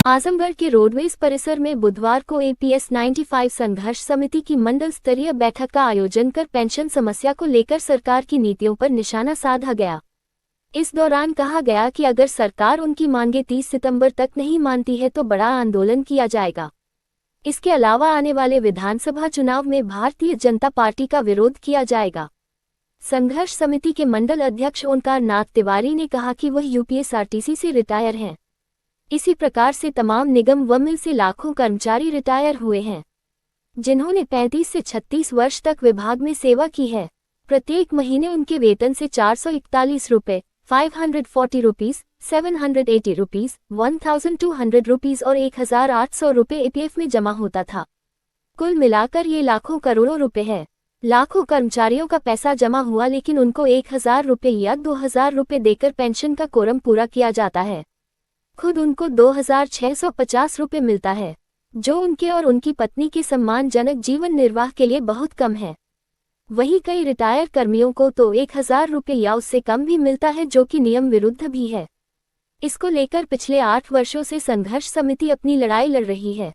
आजमगढ़ के रोडवेज परिसर में बुधवार को APS 95 संघर्ष समिति की मंडल स्तरीय बैठक का आयोजन कर पेंशन समस्या को लेकर सरकार की नीतियों पर निशाना साधा गया। इस दौरान कहा गया कि अगर सरकार उनकी मांगे 30 सितंबर तक नहीं मानती है तो बड़ा आंदोलन किया जाएगा। इसके अलावा आने वाले विधानसभा चुनाव में भारतीय जनता पार्टी का विरोध किया जाएगा। संघर्ष समिति के मंडल अध्यक्ष ओंकार नाथ तिवारी ने कहा कि वह UPSRTC से रिटायर हैं। इसी प्रकार से तमाम निगम व मिल से लाखों कर्मचारी रिटायर हुए हैं, जिन्होंने 35 से 36 वर्ष तक विभाग में सेवा की है। प्रत्येक महीने उनके वेतन से 441 रुपये, 540 रुपीज़, 780 रुपीज़, 1200 रुपीज़ और 1800 रुपये APF में जमा होता था। कुल मिलाकर ये लाखों करोड़ों रुपए है। लाखों कर्मचारियों का पैसा जमा हुआ, लेकिन उनको 1000 रुपये या 2000 रुपये देकर पेंशन का कोरम पूरा किया जाता है। खुद उनको 2650 रुपये मिलता है, जो उनके और उनकी पत्नी के सम्मानजनक जीवन निर्वाह के लिए बहुत कम है। वहीं कई रिटायर कर्मियों को तो 1000 रुपये या उससे कम भी मिलता है, जो कि नियम विरुद्ध भी है। इसको लेकर पिछले 8 वर्षों से संघर्ष समिति अपनी लड़ाई लड़ रही है,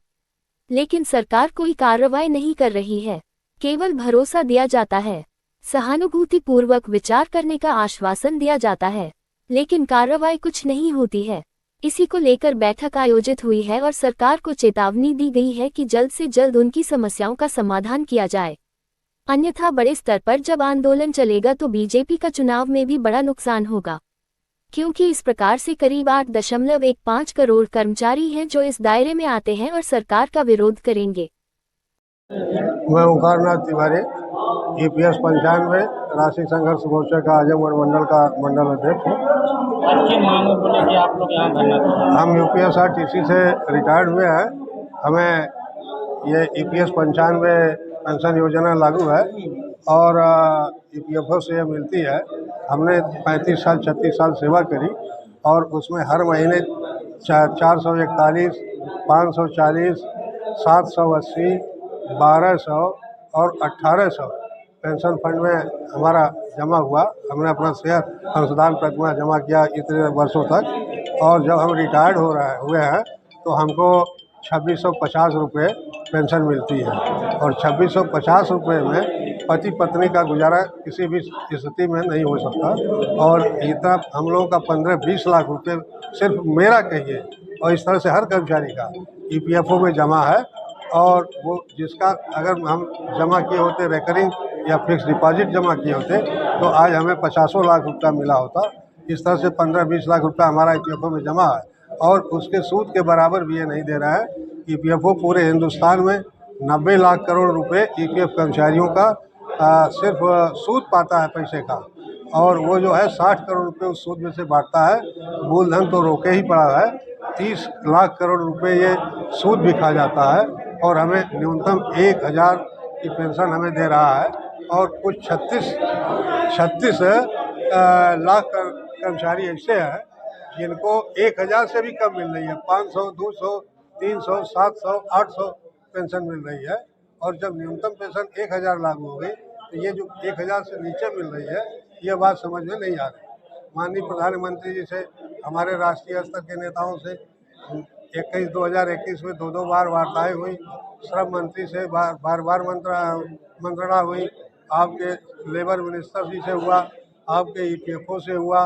लेकिन सरकार कोई कार्रवाई नहीं कर रही है। केवल भरोसा दिया जाता है, सहानुभूतिपूर्वक विचार करने का आश्वासन दिया जाता है, लेकिन कार्रवाई कुछ नहीं होती है। इसी को लेकर बैठक आयोजित हुई है और सरकार को चेतावनी दी गई है कि जल्द से जल्द उनकी समस्याओं का समाधान किया जाए, अन्यथा बड़े स्तर पर जब आंदोलन चलेगा तो बीजेपी का चुनाव में भी बड़ा नुकसान होगा, क्योंकि इस प्रकार से करीब 8.15 करोड़ कर्मचारी हैं जो इस दायरे में आते हैं और सरकार का विरोध करेंगे। मैं ओंकार नाथ तिवारी, APS 95 राष्ट्रीय संघर्ष मोर्चा का आजमगढ़ मंडल का मंडल अध्यक्ष हूँ। किन मांगों को लेकर आप लोग यहाँ धरना दे रहे हैं? हम UPSRTC से रिटायर्ड हुए हैं। हमें ये APS 95 पेंशन योजना लागू है और EPFO से ये मिलती है। हमने 35 साल 36 साल सेवा करी और उसमें हर महीने 441, 540, 780, 1200 और 1800 पेंशन फंड में हमारा जमा हुआ। हमने अपना शेयर अंशदान प्रतिमा जमा किया इतने वर्षों तक, और जब हम रिटायर्ड हुए हैं तो हमको 2650 रुपये पेंशन मिलती है, और 2650 रुपये में पति पत्नी का गुजारा किसी भी स्थिति में नहीं हो सकता। और इतना हम लोगों का 15-20 लाख रुपये सिर्फ मेरा कहिए और इस तरह से हर कर्मचारी का EPFO में जमा है, और वो जिसका अगर हम जमा किए होते रेकरिंग या फिक्स डिपॉजिट जमा किए होते तो आज हमें 50 लाख रुपया मिला होता। इस तरह से 15-20 लाख रुपया हमारा EPFO में जमा है, और उसके सूद के बराबर भी ये नहीं दे रहा है। EPFO पूरे हिंदुस्तान में 90 लाख करोड़ रुपए EPF कर्मचारियों का सिर्फ सूद पाता है पैसे का, और वो जो है 60 करोड़ रुपए उस सूद में से बांटता है। मूलधन तो रोके ही पड़ा है। 30 लाख करोड़ रुपए ये सूद भी खा जाता है, और हमें न्यूनतम 1000 की पेंशन हमें दे रहा है, और कुछ 36 लाख कर्मचारी ऐसे हैं जिनको 1000 से भी कम मिल रही है। 500, 200, 300, 700, 800 पेंशन मिल रही है, और जब न्यूनतम पेंशन 1000 लागू हो गई तो ये जो 1000 से नीचे मिल रही है, ये बात समझ में नहीं आ रही। माननीय प्रधानमंत्री जी से, हमारे राष्ट्रीय स्तर के नेताओं से 2021 में 2 बार वार्ताएं हुई। श्रम मंत्री से बार मंत्रणा हुई। आपके लेबर मिनिस्टर जी से हुआ, आपके EPFO से हुआ,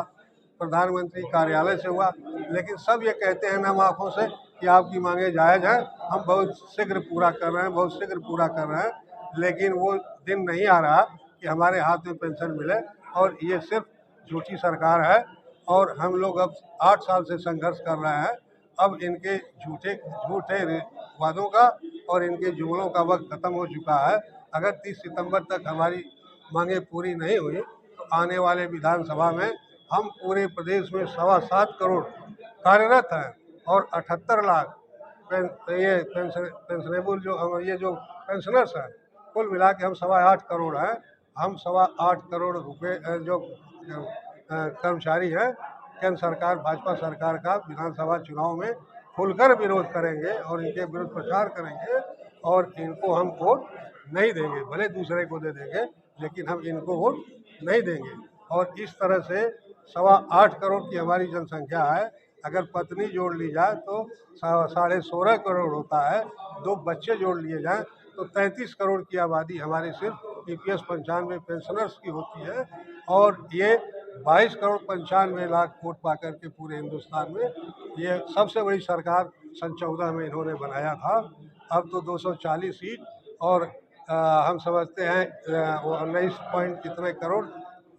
प्रधानमंत्री कार्यालय से हुआ, लेकिन सब ये कहते हैं नम आँखों से कि आपकी मांगे जायज़ हैं, हम बहुत शीघ्र पूरा कर रहे हैं, बहुत शीघ्र पूरा कर रहे हैं। लेकिन वो दिन नहीं आ रहा कि हमारे हाथ में पेंशन मिले, और ये सिर्फ झूठी सरकार है। और हम लोग अब 8 साल से संघर्ष कर रहे हैं। अब इनके झूठे वादों का और इनके जुमलों का वक्त खत्म हो चुका है। अगर 30 सितंबर तक हमारी मांगे पूरी नहीं हुई तो आने वाले विधानसभा में हम पूरे प्रदेश में 7.25 करोड़ कार्यरत हैं, और 78 लाख पेंशनेबल जो पेंशनर्स हैं, कुल मिला के हम 8.25 करोड़ हैं। हम 8.25 करोड़ रुपए जो कर्मचारी हैं, केंद्र सरकार भाजपा सरकार का विधानसभा चुनाव में खुलकर विरोध करेंगे और इनके विरुद्ध प्रचार करेंगे, और इनको हम वोट नहीं देंगे। भले दूसरे को दे देंगे, लेकिन हम इनको वोट नहीं देंगे। और इस तरह से 8.25 करोड़ की हमारी जनसंख्या है। अगर पत्नी जोड़ ली जाए तो 16.5 करोड़ होता है, 2 बच्चे जोड़ लिए जाएं तो 33 करोड़ की आबादी हमारी सिर्फ EPS 95 पेंशनर्स की होती है। और ये 22 करोड़ 95 लाख वोट पा करके पूरे हिंदुस्तान में ये सबसे बड़ी सरकार सन 14 में इन्होंने बनाया था। अब तो 240 सीट और हम समझते हैं 19 पॉइंट कितने करोड़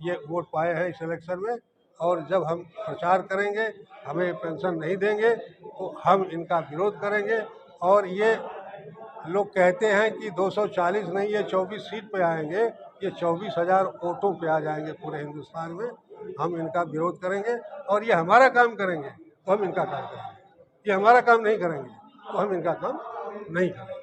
ये वोट पाए हैं इस इलेक्शन में। और जब हम प्रचार करेंगे, हमें पेंशन नहीं देंगे तो हम इनका विरोध करेंगे। और ये लोग कहते हैं कि 240 नहीं, ये 24 सीट पे आएंगे, ये 24,000 वोटों पे आ जाएंगे पूरे हिंदुस्तान में। हम इनका विरोध करेंगे और ये हमारा काम करेंगे तो हम इनका काम करेंगे, ये हमारा काम नहीं करेंगे तो हम इनका काम नहीं करेंगे।